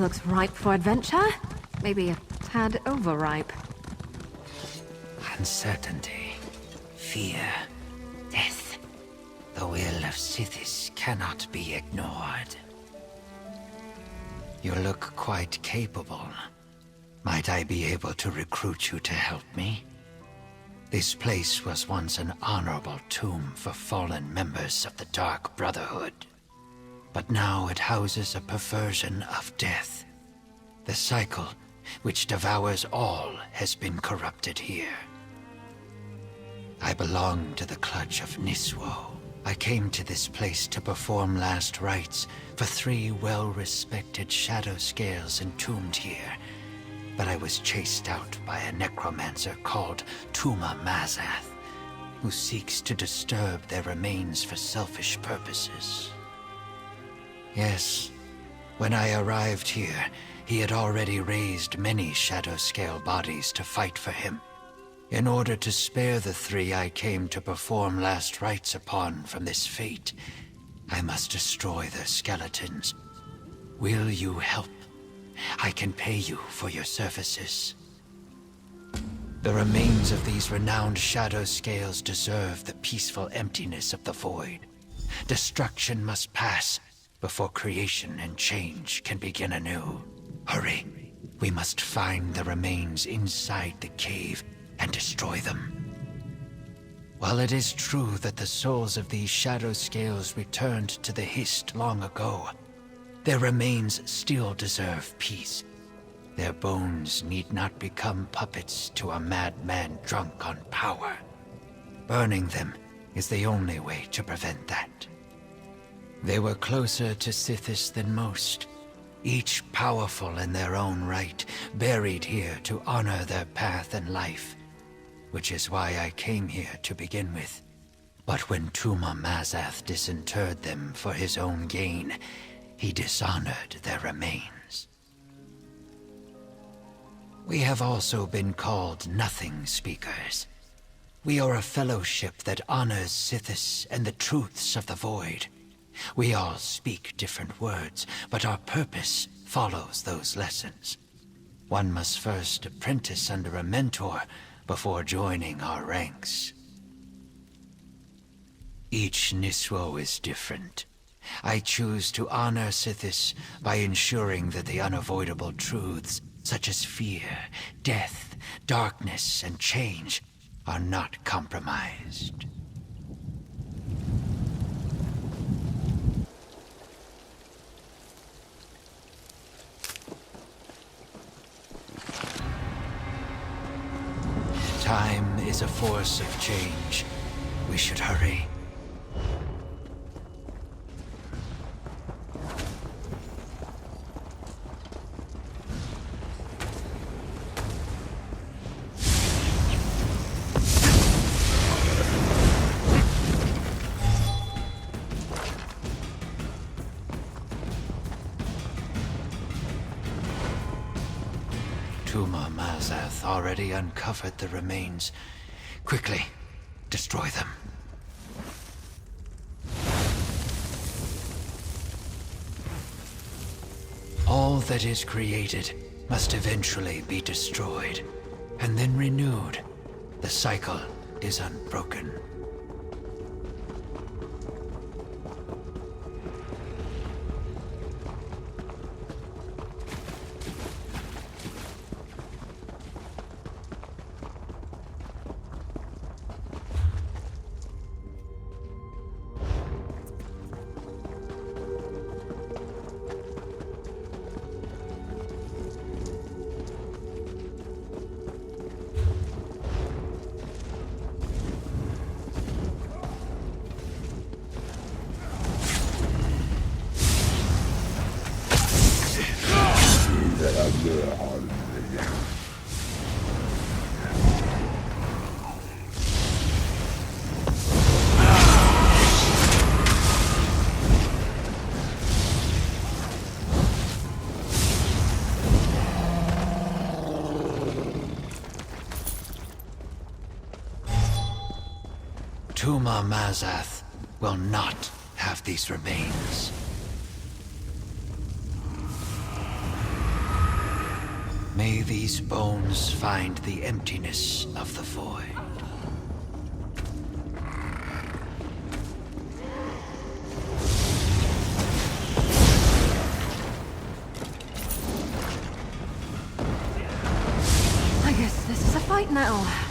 looks ripe for adventure. Maybe a tad overripe. Uncertainty, fear, death. The will of Sithis cannot be ignored. You look quite capable. Might I be able to recruit you to help me? This place was once an honorable tomb for fallen members of the Dark Brotherhood. But now it houses a perversion of death. The cycle, which devours all, has been corrupted here. I belong to the Clutch of Nisswo. I came to this place to perform last rites for 3 well-respected Shadowscales entombed here, but I was chased out by a necromancer called Tumma-Maxath, who seeks to disturb their remains for selfish purposes. Yes, when I arrived here, he had already raised many Shadowscale bodies to fight for him. In order to spare the 3 I came to perform last rites upon from this fate, I must destroy their skeletons. Will you help? I can pay you for your services. The remains of these renowned Shadowscales deserve the peaceful emptiness of the void. Destruction must pass before creation and change can begin anew. Hurry. We must find the remains inside the cave and destroy them. While it is true that the souls of these Shadowscales returned to the Hist long ago, their remains still deserve peace. Their bones need not become puppets to a madman drunk on power. Burning them is the only way to prevent that. They were closer to Sithis than most, each powerful in their own right, buried here to honor their path and life, which is why I came here to begin with. But when Tumma-Maxath disinterred them for his own gain, he dishonored their remains. We have also been called Nothing Speakers. We are a fellowship that honors Sithis and the truths of the Void. We all speak different words, but our purpose follows those lessons. One must first apprentice under a mentor before joining our ranks. Each Nisswo is different. I choose to honor Sithis by ensuring that the unavoidable truths, such as fear, death, darkness, and change, are not compromised. Time is a force of change. We should hurry. Tumma-Maxath already uncovered the remains. Quickly, destroy them. All that is created must eventually be destroyed, and then renewed. The cycle is unbroken. Tumma-Maxath will not have these remains. May these bones find the emptiness of the void. I guess this is a fight now.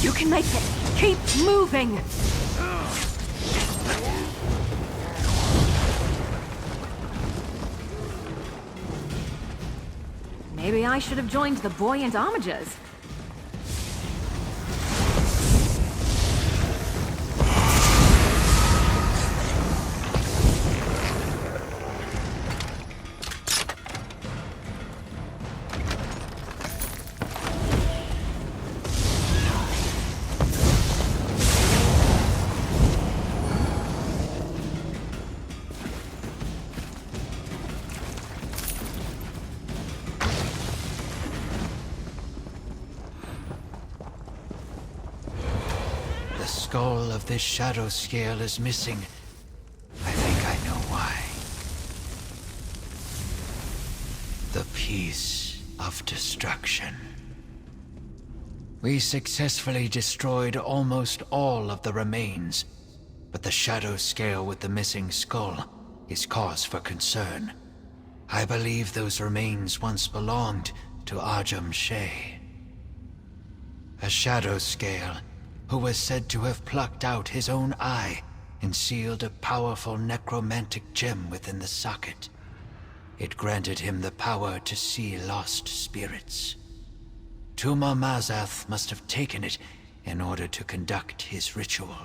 You can make it! Keep moving! Maybe I should have joined the buoyant armigers. The skull of this Shadowscale is missing. I think I know why. The piece of destruction. We successfully destroyed almost all of the remains, but the Shadowscale with the missing skull is cause for concern. I believe those remains once belonged to Ajum Shay. A Shadowscale who was said to have plucked out his own eye and sealed a powerful necromantic gem within the socket. It granted him the power to see lost spirits. Tumma-Maxath must have taken it in order to conduct his ritual.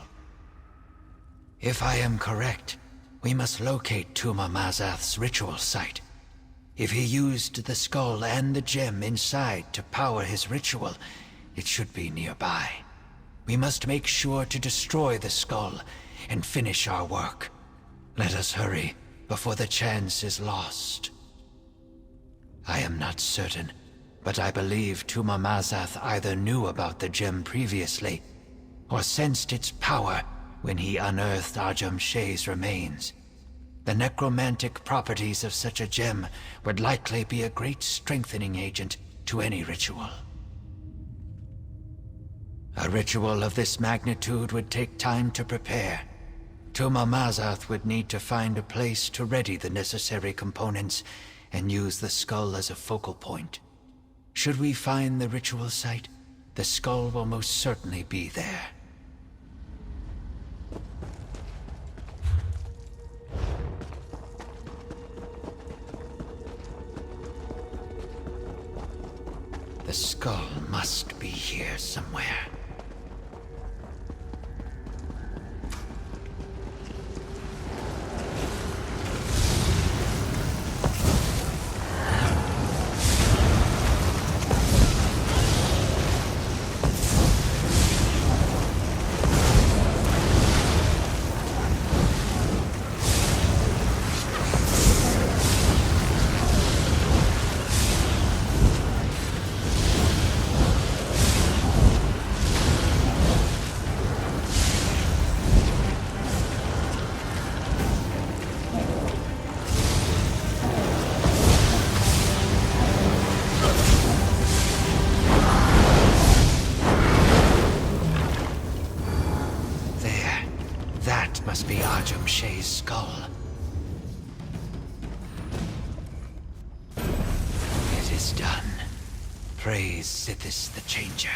If I am correct, we must locate Tumma-Maxath's ritual site. If he used the skull and the gem inside to power his ritual, it should be nearby. We must make sure to destroy the skull and finish our work. Let us hurry before the chance is lost. I am not certain, but I believe Tumma-Maxath either knew about the gem previously, or sensed its power when he unearthed Ajum Shay's remains. The necromantic properties of such a gem would likely be a great strengthening agent to any ritual. A ritual of this magnitude would take time to prepare. Tumma-Maxath would need to find a place to ready the necessary components and use the skull as a focal point. Should we find the ritual site, the skull will most certainly be there. The skull must be here somewhere. Must be Ajum Shay's skull. It is done. Praise Sithis the Changer.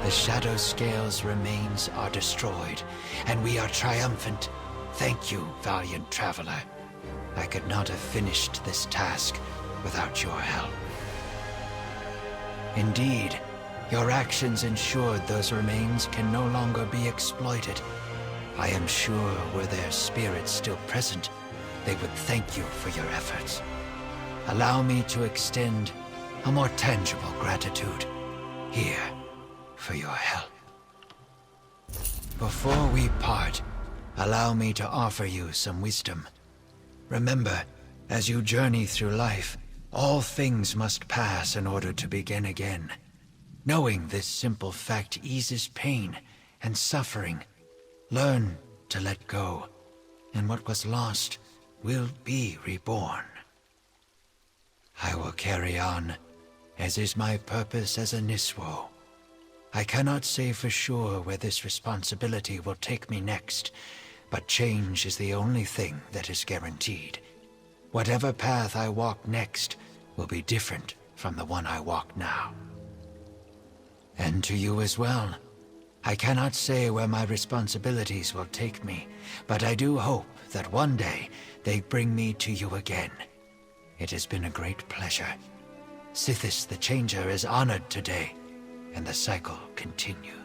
The Shadowscales' remains are destroyed, and we are triumphant. Thank you, valiant traveler. I could not have finished this task without your help. Indeed, your actions ensured those remains can no longer be exploited. I am sure were their spirits still present, they would thank you for your efforts. Allow me to extend a more tangible gratitude. Here, for your help. Before we part, allow me to offer you some wisdom. Remember, as you journey through life, all things must pass in order to begin again. Knowing this simple fact eases pain and suffering. Learn to let go, and what was lost will be reborn. I will carry on, as is my purpose as a Nisswo. I cannot say for sure where this responsibility will take me next, but change is the only thing that is guaranteed. Whatever path I walk next will be different from the one I walk now. And to you as well. I cannot say where my responsibilities will take me, but I do hope that one day they bring me to you again. It has been a great pleasure. Sithis the Changer is honored today, and the cycle continues.